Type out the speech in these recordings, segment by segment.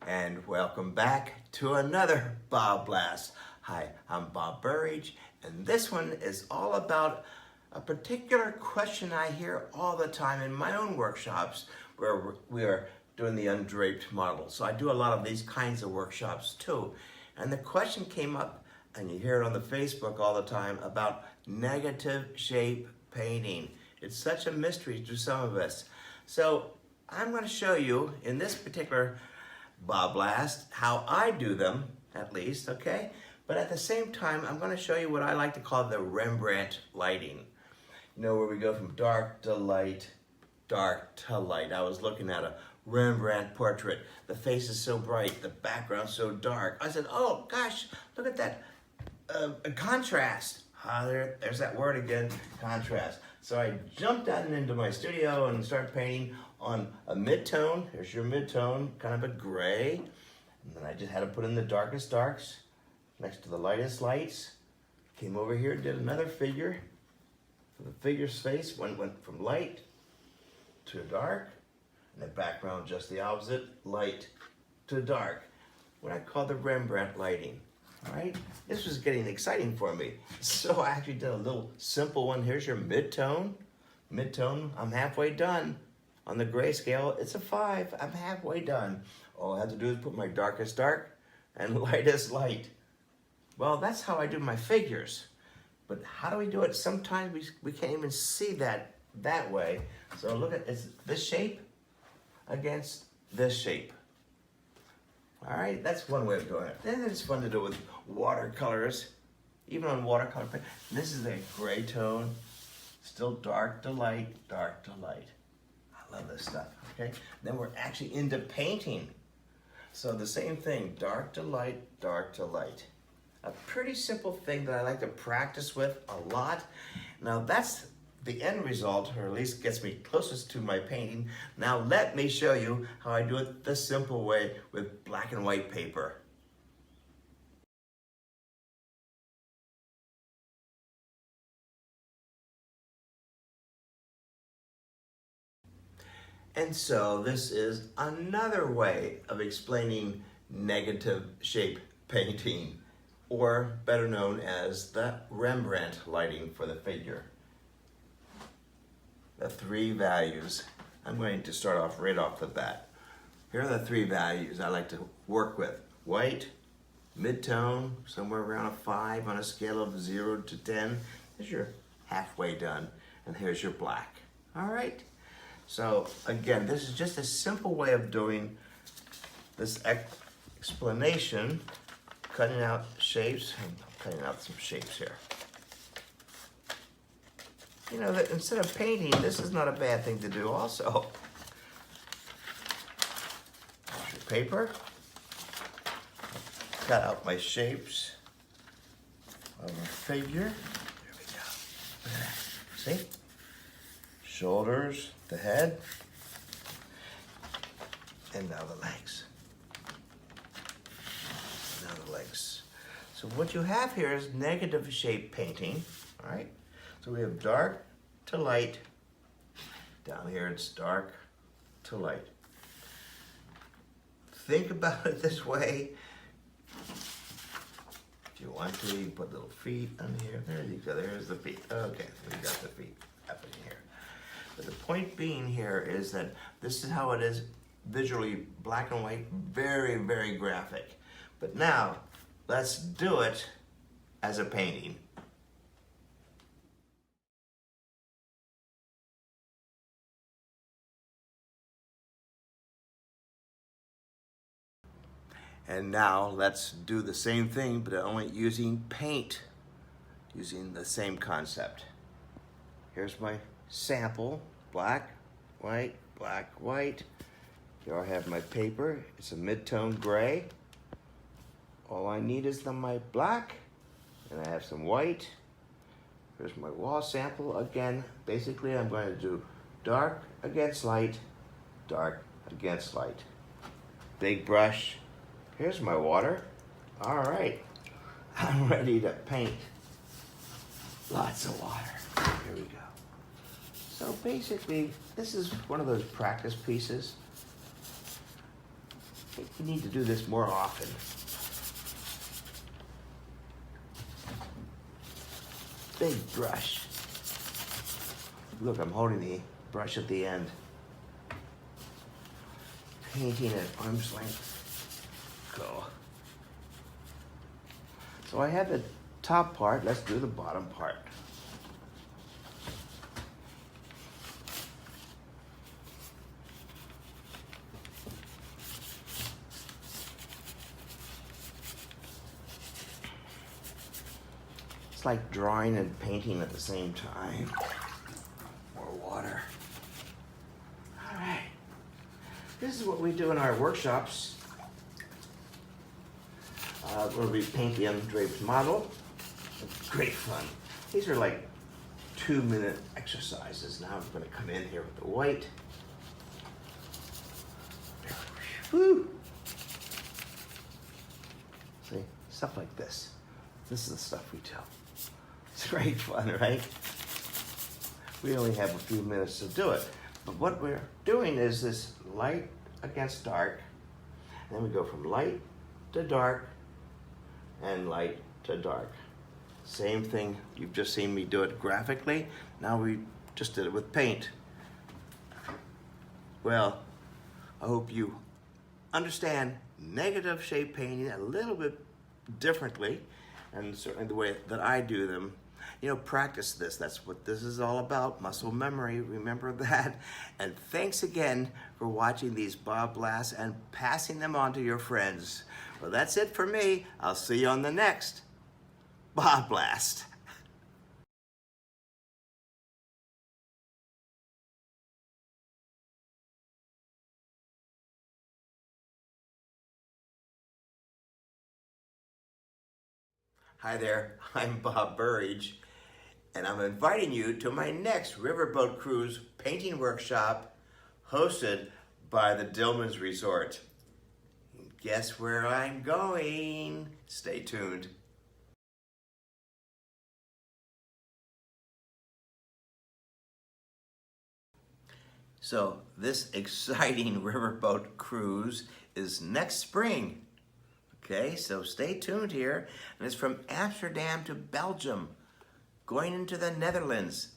and welcome back to another BobBlast. Hi, I'm Bob Burridge, and this one is all about a particular question I hear all the time in my own workshops where we are doing the undraped model. So I do a lot of these kinds of workshops too. And the question came up, and you hear it on the Facebook all the time, about negative shape painting. It's such a mystery to some of us. So I'm going to show you in this particular BobBlast how I do them, at least, okay? But at the same time, I'm going to show you what I like to call the Rembrandt lighting. You know, where we go from dark to light, dark to light. I was looking at a Rembrandt portrait. The face is so bright, the background so dark. I said, oh gosh, look at that contrast. There's that word again, contrast. So I jumped out and into my studio and started painting on a mid-tone. Here's your mid-tone, kind of a gray. And then I just had to put in the darkest darks next to the lightest lights. Came over here, did another figure. For the figure's face, went from light to dark. And the background just the opposite, light to dark. What I call the Rembrandt lighting. All right, this was getting exciting for me. So I actually did a little simple one. Here's your mid-tone. Mid-tone, I'm halfway done. On the grayscale, it's a 5. I'm halfway done. All I have to do is put my darkest dark and lightest light. Well, that's how I do my figures. But how do we do it? Sometimes we can't even see that way. So look at this shape against this shape. All right, that's one way of doing it. Then it's fun to do it with watercolors, even on watercolor paint. This is a gray tone, still dark to light, dark to light. I love this stuff, okay? Then we're actually into painting. So the same thing, dark to light, dark to light. A pretty simple thing that I like to practice with a lot. Now that's the end result, or at least gets me closest to my painting. Now let me show you how I do it the simple way with black and white paper. And so this is another way of explaining negative shape painting, or better known as the Rembrandt lighting for the figure. The 3 values. I'm going to start off right off the bat. Here are the 3 values I like to work with. White, mid-tone, somewhere around a 5 on a scale of 0 to 10. There's your halfway done. And here's your black. All right? So again, this is just a simple way of doing this explanation, cutting out shapes. I'm cutting out some shapes here. You know, that instead of painting, this is not a bad thing to do also. Here's your paper. Cut out my shapes of a figure. There we go. Look at that. See? Shoulders, the head, and now the legs. Now the legs. So what you have here is negative shape painting, all right? So we have dark to light. Down here it's dark to light. Think about it this way. If you want to, you can put little feet on here. There you go, there's the feet. Okay, we got the feet happening here. But the point being here is that this is how it is visually, black and white, very, very graphic. But now, let's do it as a painting. And now let's do the same thing, but only using paint, using the same concept. Here's my sample, black, white, black, white. Here I have my paper. It's a mid-tone gray. All I need is my black, and I have some white. Here's my wall sample. Again, basically I'm going to do dark against light, dark against light. Big brush. Here's my water. All right, I'm ready to paint. Lots of water. Here we go. So basically, this is one of those practice pieces. I think we need to do this more often. Big brush. Look, I'm holding the brush at the end. Painting at arm's length. Go. So I have the top part, let's do the bottom part. It's like drawing and painting at the same time. More water. All right. This is what we do in our workshops. Where we paint the undraped model. Great fun. These are like 2-minute exercises. Now I'm going to come in here with the white. Woo! See, stuff like this. This is the stuff we tell. It's great fun, right? We only have a few minutes to do it. But what we're doing is this light against dark. And then we go from light to dark and light to dark. Same thing, you've just seen me do it graphically. Now we just did it with paint. Well, I hope you understand negative shape painting a little bit differently, and certainly the way that I do them. You know, practice this. That's what this is all about, muscle memory. Remember that. And thanks again for watching these BobBlasts and passing them on to your friends. Well, that's it for me. I'll see you on the next BobBlast. Hi there, I'm Bob Burridge, and I'm inviting you to my next riverboat cruise painting workshop hosted by the Dillman's Resort. Guess where I'm going? Stay tuned. So this exciting riverboat cruise is next spring. Okay, so stay tuned here. And it's from Amsterdam to Belgium, going into the Netherlands.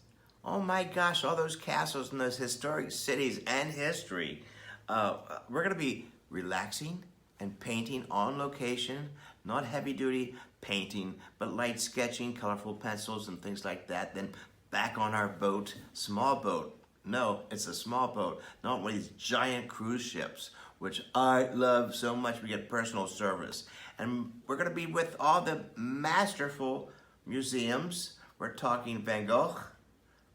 Oh my gosh, all those castles and those historic cities and history. We're gonna be relaxing and painting on location, not heavy duty painting, but light sketching, colorful pencils and things like that. Then back on our boat, small boat. No, it's a small boat, not one of these giant cruise ships, which I love so much. We get personal service. And we're gonna be with all the masterful museums. We're talking Van Gogh,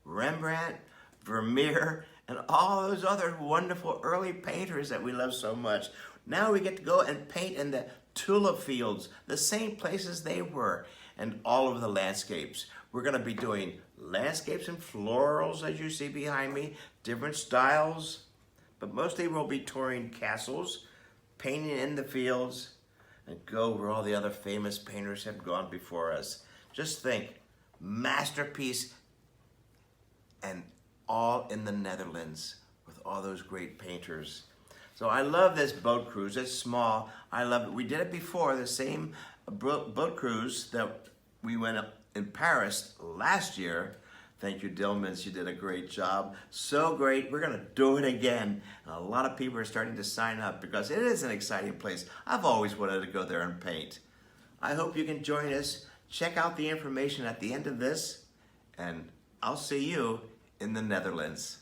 Rembrandt, Vermeer, and all those other wonderful early painters that we love so much. Now we get to go and paint in the tulip fields, the same places they were, and all over the landscapes. We're gonna be doing landscapes and florals, as you see behind me, different styles, but mostly we'll be touring castles, painting in the fields, and go where all the other famous painters have gone before us. Just think, masterpiece, and all in the Netherlands with all those great painters. So I love this boat cruise. It's small. I love it. We did it before, the same boat cruise that we went up in Paris last year. Thank you, Dillmans. You did a great job. So great. We're going to do it again. And a lot of people are starting to sign up because it is an exciting place. I've always wanted to go there and paint. I hope you can join us. Check out the information at the end of this, and I'll see you in the Netherlands.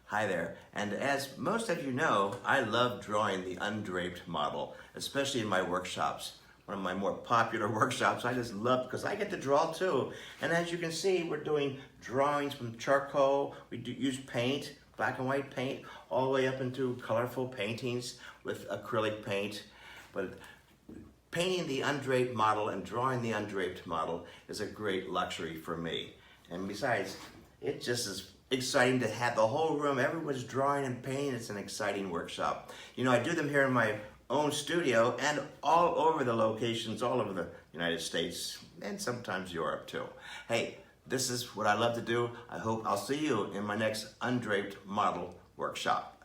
Hi there, and as most of you know, I love drawing the undraped model, especially in my workshops. One of my more popular workshops, I just love because I get to draw too. And as you can see, we're doing drawings from charcoal. We use paint, black and white paint, all the way up into colorful paintings with acrylic paint. But painting the undraped model and drawing the undraped model is a great luxury for me. And besides, it just is exciting to have the whole room, everyone's drawing and painting. It's an exciting workshop. You know, I do them here in my own studio and all over the locations, all over the United States and sometimes Europe too. Hey, this is what I love to do. I hope I'll see you in my next undraped model workshop.